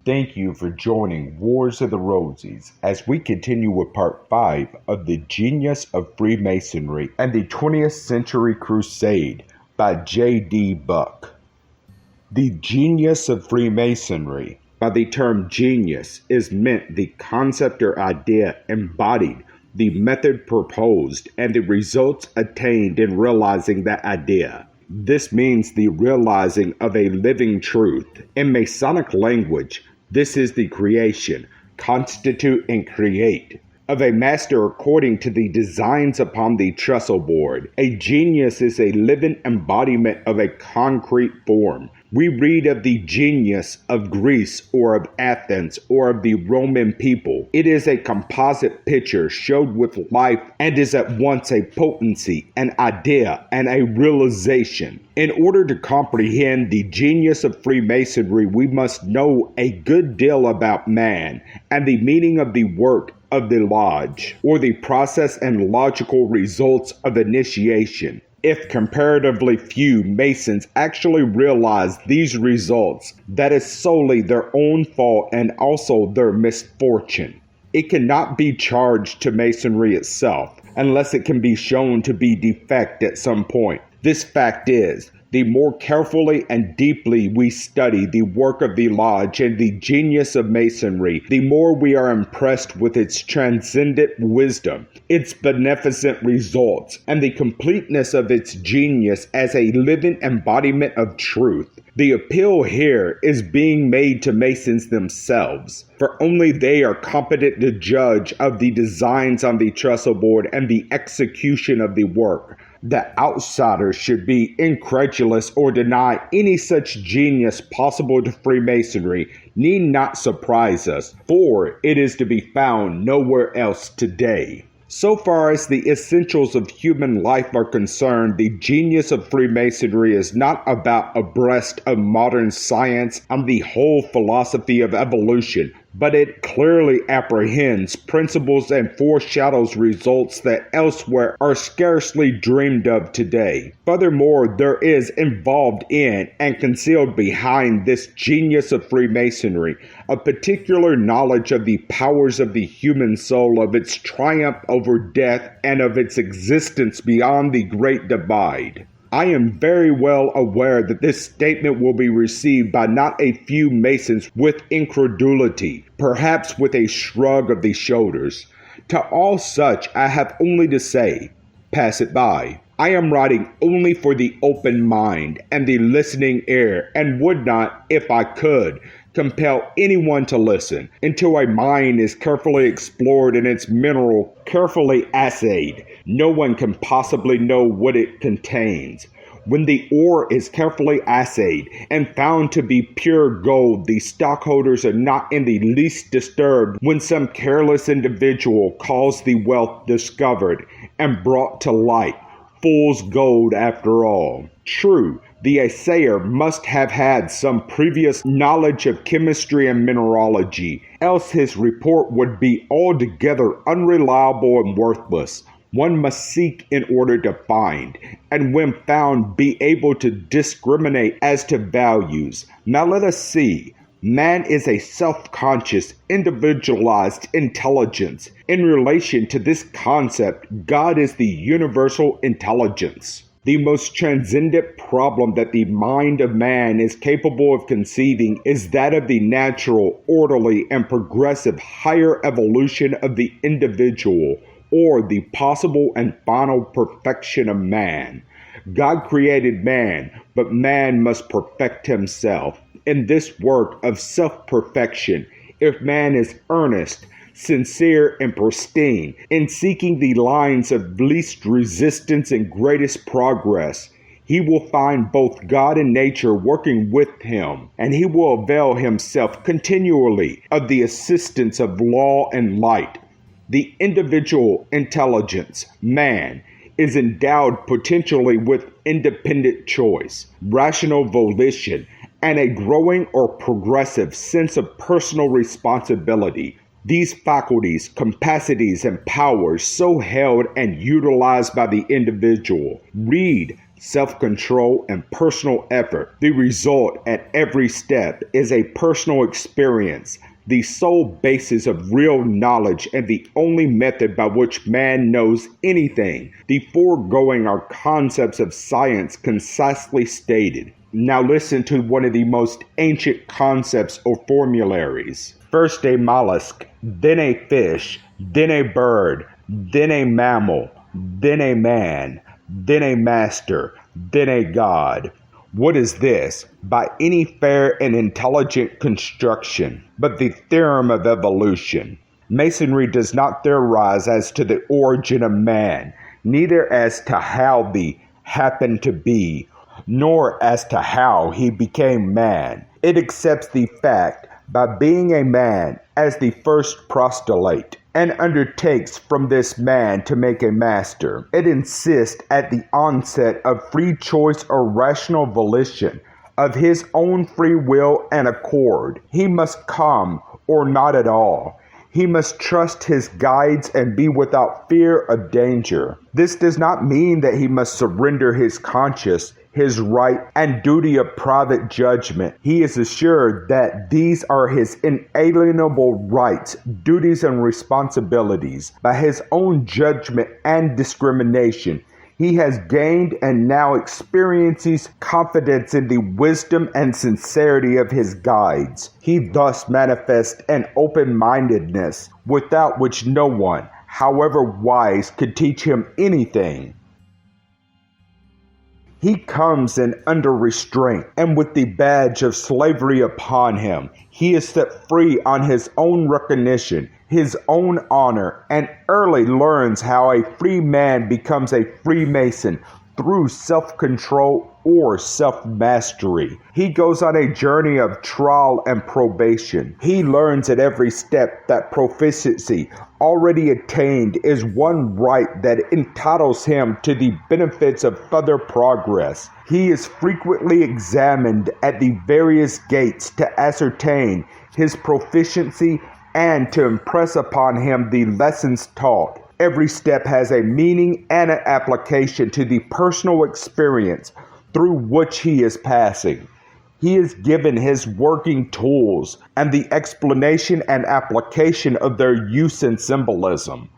Thank you for joining Wars of the Rosies as we continue with part 5 of The Genius of Freemasonry and the 20th Century Crusade by J.D. Buck. The genius of Freemasonry. By the term genius is meant the concept or idea embodied, the method proposed, and the results attained in realizing that idea. This means the realizing of a living truth. In Masonic language, this is the creation, constitute and create, of a master according to the designs upon the trestle board. A genius is a living embodiment of a concrete form. We read of the genius of Greece or of Athens or of the Roman people. It is a composite picture showed with life and is at once a potency, an idea, and a realization. In order to comprehend the genius of Freemasonry, we must know a good deal about man and the meaning of the work of the lodge, or the process and logical results of initiation. If comparatively few Masons actually realize these results, that is solely their own fault and also their misfortune. It cannot be charged to Masonry itself unless it can be shown to be defect at some point. This fact is, the more carefully and deeply we study the work of the Lodge and the genius of Masonry, the more we are impressed with its transcendent wisdom, its beneficent results, and the completeness of its genius as a living embodiment of truth. The appeal here is being made to Masons themselves, for only they are competent to judge of the designs on the trestle board and the execution of the work. That outsiders should be incredulous or deny any such genius possible to Freemasonry need not surprise us, for it is to be found nowhere else today. So far as the essentials of human life are concerned, the genius of Freemasonry is not about abreast of modern science and the whole philosophy of evolution, but it clearly apprehends principles and foreshadows results that elsewhere are scarcely dreamed of today. Furthermore, there is involved in and concealed behind this genius of Freemasonry a particular knowledge of the powers of the human soul, of its triumph over death, and of its existence beyond the Great Divide. I am very well aware that this statement will be received by not a few Masons with incredulity, perhaps with a shrug of the shoulders. To all such, I have only to say, pass it by. I am writing only for the open mind and the listening ear, and would not, if I could, compel anyone to listen until a mine is carefully explored and its mineral carefully assayed. No one can possibly know what it contains. When the ore is carefully assayed and found to be pure gold, the stockholders are not in the least disturbed when some careless individual calls the wealth discovered and brought to light fool's gold after all. True, the assayer must have had some previous knowledge of chemistry and mineralogy, else his report would be altogether unreliable and worthless. One must seek in order to find, and when found, be able to discriminate as to values. Now let us see. Man is a self-conscious, individualized intelligence. In relation to this concept, God is the universal intelligence. The most transcendent problem that the mind of man is capable of conceiving is that of the natural, orderly, and progressive higher evolution of the individual, or the possible and final perfection of man. God created man, but man must perfect himself. In this work of self-perfection, if man is earnest, sincere, and pristine in seeking the lines of least resistance and greatest progress, he will find both God and nature working with him, and he will avail himself continually of the assistance of law and light. The individual intelligence, man, is endowed potentially with independent choice, rational volition, and a growing or progressive sense of personal responsibility. These faculties, capacities, and powers so held and utilized by the individual read, self-control, and personal effort. The result at every step is a personal experience, the sole basis of real knowledge and the only method by which man knows anything. The foregoing are concepts of science concisely stated. Now listen to one of the most ancient concepts or formularies. First a mollusk, then a fish, then a bird, then a mammal, then a man, then a master, then a god. What is this, by any fair and intelligent construction, but the theorem of evolution? Masonry does not theorize as to the origin of man, neither as to how the happened to be, nor as to how he became man. It accepts the fact by being a man as the first postulate, and undertakes from this man to make a master. It insists at the onset of free choice or rational volition, of his own free will and accord. He must come or not at all. He must trust his guides and be without fear of danger. This does not mean that he must surrender his conscience, his right and duty of private judgment. He is assured that these are his inalienable rights, duties, and responsibilities. By his own judgment and discrimination, he has gained and now experiences confidence in the wisdom and sincerity of his guides. He thus manifests an open-mindedness without which no one, however wise, could teach him anything. He comes in under restraint, and with the badge of slavery upon him, he is set free on his own recognition, his own honor, and early learns how a free man becomes a Freemason through self-control or self-mastery. He goes on a journey of trial and probation. He learns at every step that proficiency already attained is one right that entitles him to the benefits of further progress. He is frequently examined at the various gates to ascertain his proficiency and to impress upon him the lessons taught. Every step has a meaning and an application to the personal experience through which he is passing. He is given his working tools and the explanation and application of their use and symbolism.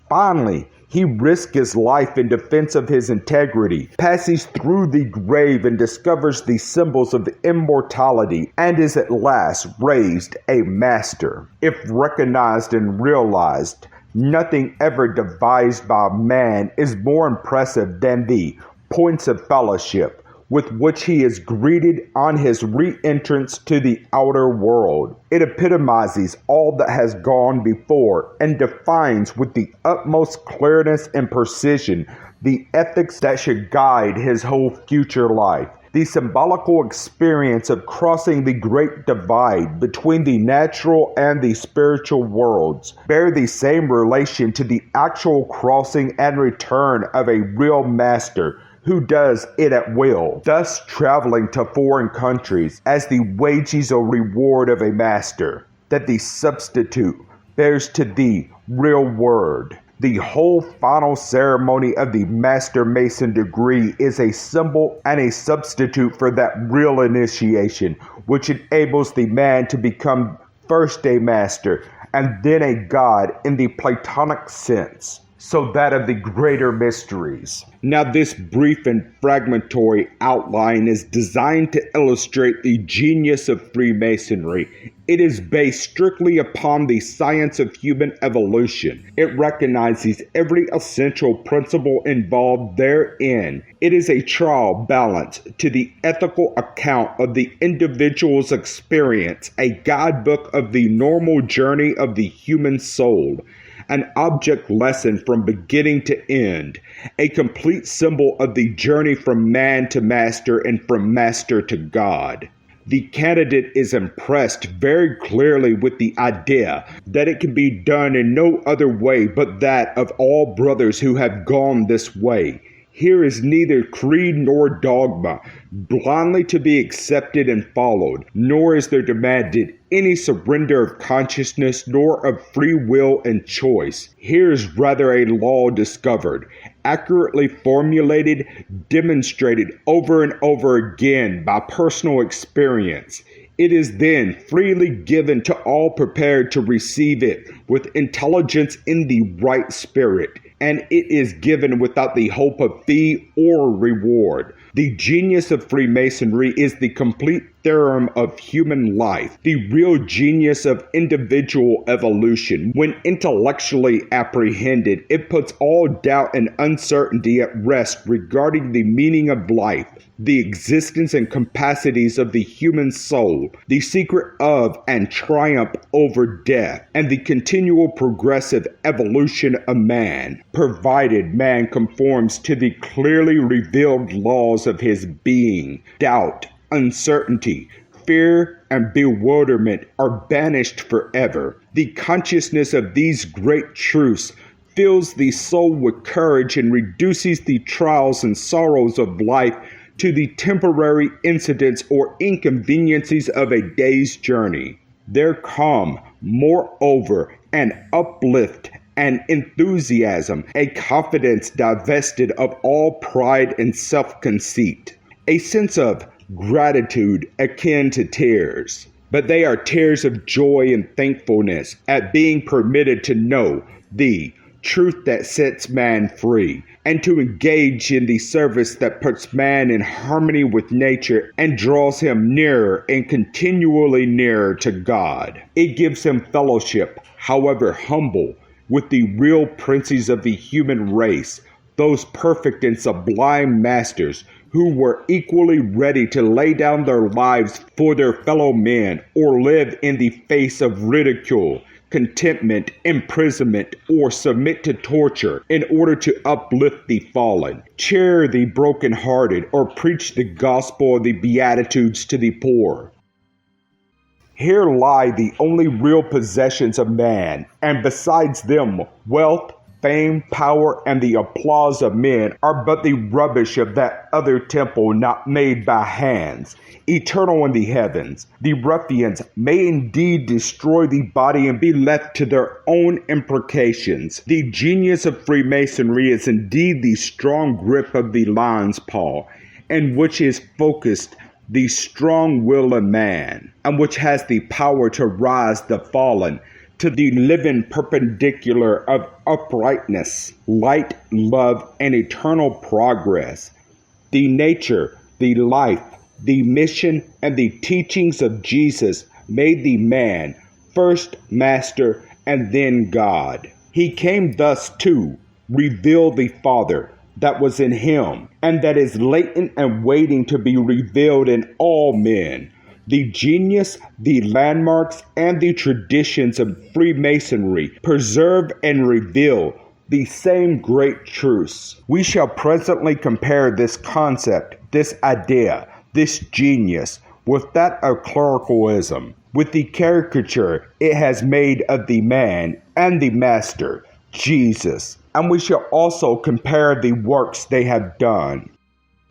Finally, he risks his life in defense of his integrity, passes through the grave and discovers the symbols of immortality, and is at last raised a master. If recognized and realized, nothing ever devised by man is more impressive than the points of fellowship with which he is greeted on his re-entrance to the outer world. It epitomizes all that has gone before and defines with the utmost clearness and precision the ethics that should guide his whole future life. The symbolical experience of crossing the great divide between the natural and the spiritual worlds bear the same relation to the actual crossing and return of a real master who does it at will, thus traveling to foreign countries as the wages or reward of a master, that the substitute bears to the real word. The whole final ceremony of the Master Mason degree is a symbol and a substitute for that real initiation, which enables the man to become first a master and then a god in the Platonic sense, so that of the greater mysteries. Now, this brief and fragmentary outline is designed to illustrate the genius of Freemasonry. It is based strictly upon the science of human evolution. It recognizes every essential principle involved therein. It is a trial balance to the ethical account of the individual's experience, a guidebook of the normal journey of the human soul, an object lesson from beginning to end, a complete symbol of the journey from man to master and from master to God. The candidate is impressed very clearly with the idea that it can be done in no other way but that of all brothers who have gone this way. Here is neither creed nor dogma, blindly to be accepted and followed, nor is there demanded any surrender of consciousness nor of free will and choice. Here is rather a law discovered, accurately formulated, demonstrated over and over again by personal experience. It is then freely given to all prepared to receive it with intelligence in the right spirit, and it is given without the hope of fee or reward. The genius of Freemasonry is the complete theorem of human life, the real genius of individual evolution. When intellectually apprehended, it puts all doubt and uncertainty at rest regarding the meaning of life, the existence and capacities of the human soul, the secret of and triumph over death, and the continual progressive evolution of man, provided man conforms to the clearly revealed laws of his being. Doubt, uncertainty, fear, and bewilderment are banished forever. The consciousness of these great truths fills the soul with courage and reduces the trials and sorrows of life to the temporary incidents or inconveniences of a day's journey. There come, moreover, an uplift, an enthusiasm, a confidence divested of all pride and self-conceit, a sense of gratitude akin to tears. But they are tears of joy and thankfulness at being permitted to know the truth that sets man free, and to engage in the service that puts man in harmony with nature and draws him nearer and continually nearer to God. It gives him fellowship, however humble, with the real princes of the human race, those perfect and sublime masters who were equally ready to lay down their lives for their fellow men or live in the face of ridicule, contentment, imprisonment, or submit to torture in order to uplift the fallen, cheer the brokenhearted, or preach the gospel of the Beatitudes to the poor. Here lie the only real possessions of man, and besides them, wealth, fame, power, and the applause of men are but the rubbish of that other temple not made by hands, eternal in the heavens. The ruffians may indeed destroy the body and be left to their own imprecations. The genius of Freemasonry is indeed the strong grip of the lion's paw, in which is focused the strong will of man, and which has the power to rise the fallen to the living perpendicular of uprightness, light, love, and eternal progress. The nature, the life, the mission, and the teachings of Jesus made the man first master and then God. He came thus to reveal the Father that was in him, and that is latent and waiting to be revealed in all men. The genius, the landmarks, and the traditions of Freemasonry preserve and reveal the same great truths. We shall presently compare this concept, this idea, this genius, with that of clericalism, with the caricature it has made of the man and the master, Jesus. And we shall also compare the works they have done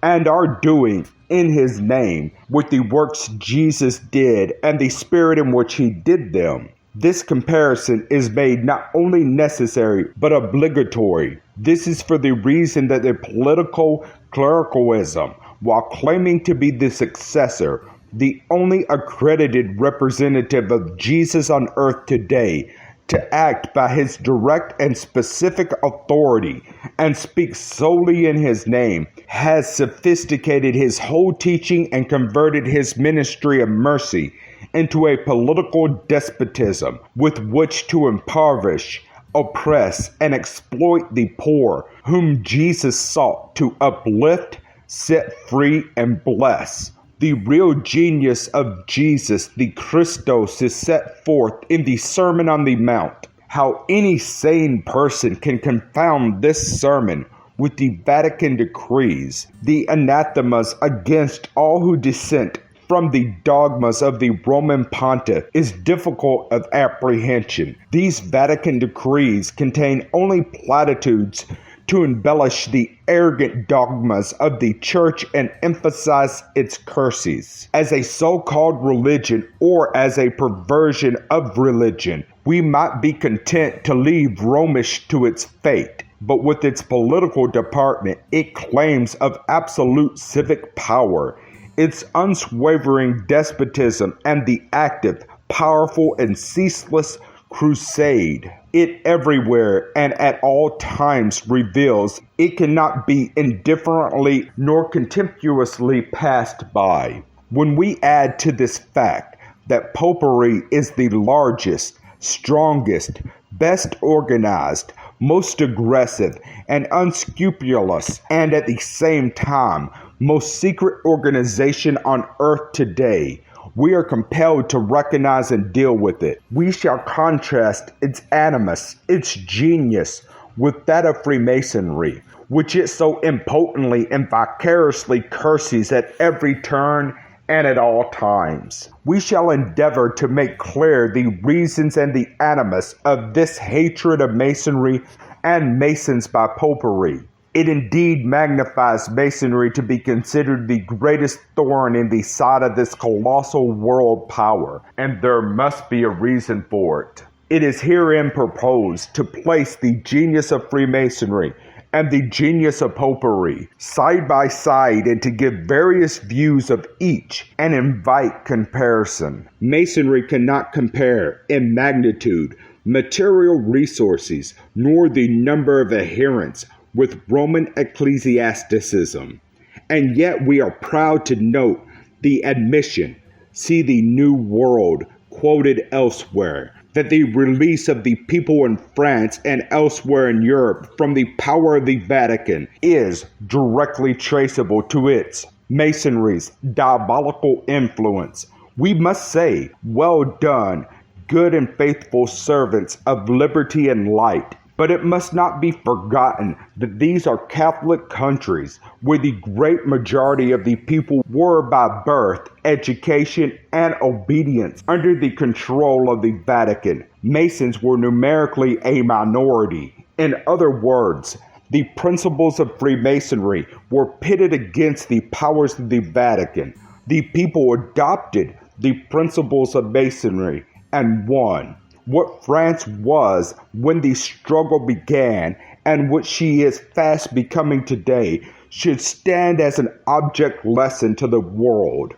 and are doing in his name with the works Jesus did and the spirit in which he did them. This comparison is made not only necessary but obligatory. This is for the reason that the political clericalism, while claiming to be the successor, the only accredited representative of Jesus on earth today, to act by his direct and specific authority and speak solely in his name, has sophisticated his whole teaching and converted his ministry of mercy into a political despotism with which to impoverish, oppress, and exploit the poor, whom Jesus sought to uplift, set free, and bless. The real genius of Jesus, the Christos, is set forth in the Sermon on the Mount. How any sane person can confound this sermon with the Vatican decrees, the anathemas against all who dissent from the dogmas of the Roman Pontiff, is difficult of apprehension. These Vatican decrees contain only platitudes to embellish the arrogant dogmas of the church and emphasize its curses. As a so-called religion or as a perversion of religion, we might be content to leave Romish to its fate. but with its political department, it claims of absolute civic power, its unswavering despotism, and the active, powerful, and ceaseless crusade it everywhere and at all times reveals it cannot be indifferently nor contemptuously passed by. When we add to this fact that popery is the largest, strongest, best organized, most aggressive, and unscrupulous, and at the same time, most secret organization on earth today, we are compelled to recognize and deal with it. We shall contrast its animus, its genius, with that of Freemasonry, which it so impotently and vicariously curses at every turn and at all times. We shall endeavor to make clear the reasons and the animus of this hatred of Masonry and Masons by popery. It indeed magnifies Masonry to be considered the greatest thorn in the side of this colossal world power, and there must be a reason for it. It is herein proposed to place the genius of Freemasonry and the genius of popery side by side and to give various views of each and invite comparison. Masonry cannot compare in magnitude, material resources, nor the number of adherents with Roman ecclesiasticism. And yet we are proud to note the admission, see the New World quoted elsewhere, that the release of the people in France and elsewhere in Europe from the power of the Vatican is directly traceable to its, Masonry's, diabolical influence. We must say, well done, good and faithful servants of liberty and light. But it must not be forgotten that these are Catholic countries where the great majority of the people were by birth, education, and obedience under the control of the Vatican. Masons were numerically a minority. In other words, the principles of Freemasonry were pitted against the powers of the Vatican. The people adopted the principles of Masonry and won. What France was when the struggle began and what she is fast becoming today should stand as an object lesson to the world.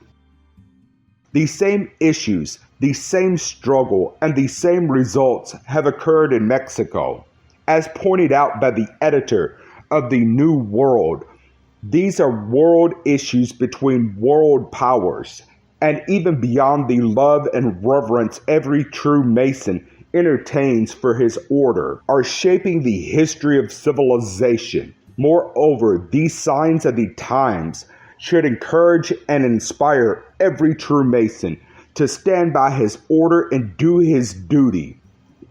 The same issues, the same struggle, and the same results have occurred in Mexico. As pointed out by the editor of the New World, these are world issues between world powers. And even beyond the love and reverence every true Mason entertains for his order, are shaping the history of civilization. Moreover, these signs of the times should encourage and inspire every true Mason to stand by his order and do his duty.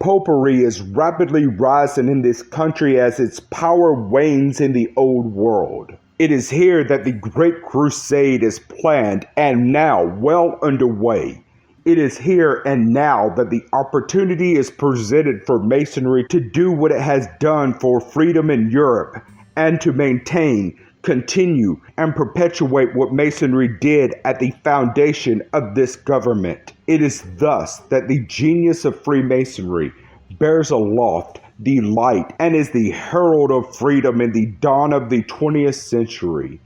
Popery is rapidly rising in this country as its power wanes in the old world. It is here that the Great Crusade is planned and now well underway. It is here and now that the opportunity is presented for Masonry to do what it has done for freedom in Europe and to maintain, continue, and perpetuate what Masonry did at the foundation of this government. It is thus that the genius of Freemasonry bears aloft the light and is the herald of freedom in the dawn of the 20th century.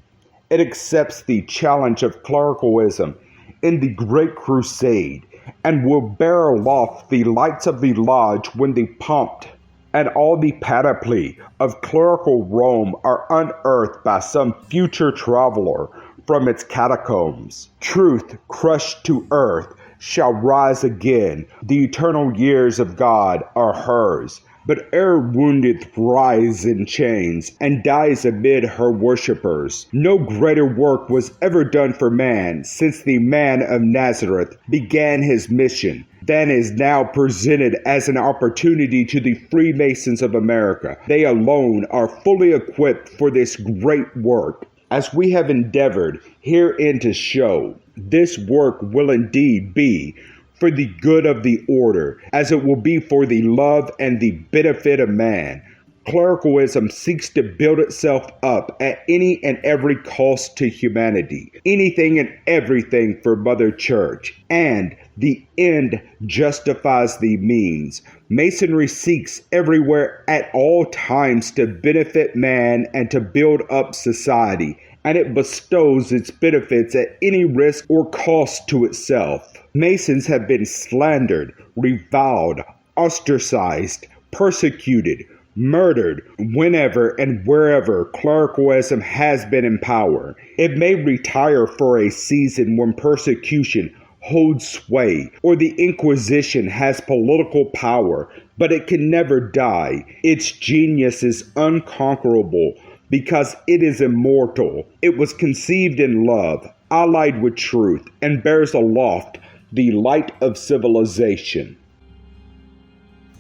It accepts the challenge of clericalism in the Great Crusade and will bear aloft the lights of the lodge when the pomp and all the panoply of clerical Rome are unearthed by some future traveler from its catacombs. Truth crushed to earth shall rise again. The eternal years of God are hers. But ere wounded thrives in chains and dies amid her worshippers. No greater work was ever done for man since the man of Nazareth began his mission than is now presented as an opportunity to the Freemasons of America. They alone are fully equipped for this great work. As we have endeavored herein to show, this work will indeed be for the good of the order, as it will be for the love and the benefit of man. Clericalism seeks to build itself up at any and every cost to humanity, anything and everything for Mother Church, and the end justifies the means. Masonry seeks everywhere at all times to benefit man and to build up society, and it bestows its benefits at any risk or cost to itself. Masons have been slandered, reviled, ostracized, persecuted, murdered whenever and wherever clericalism has been in power. It may retire for a season when persecution holds sway or the Inquisition has political power, but it can never die. Its genius is unconquerable because it is immortal. It was conceived in love, allied with truth, and bears aloft the light of civilization.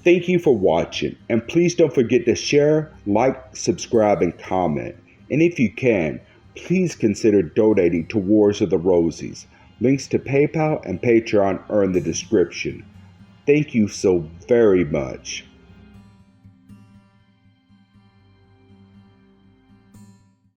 Thank you for watching, and please don't forget to share, like, subscribe, and comment. And if you can, please consider donating to Wars of the Rosies. Links to PayPal and Patreon are in the description. Thank you so very much.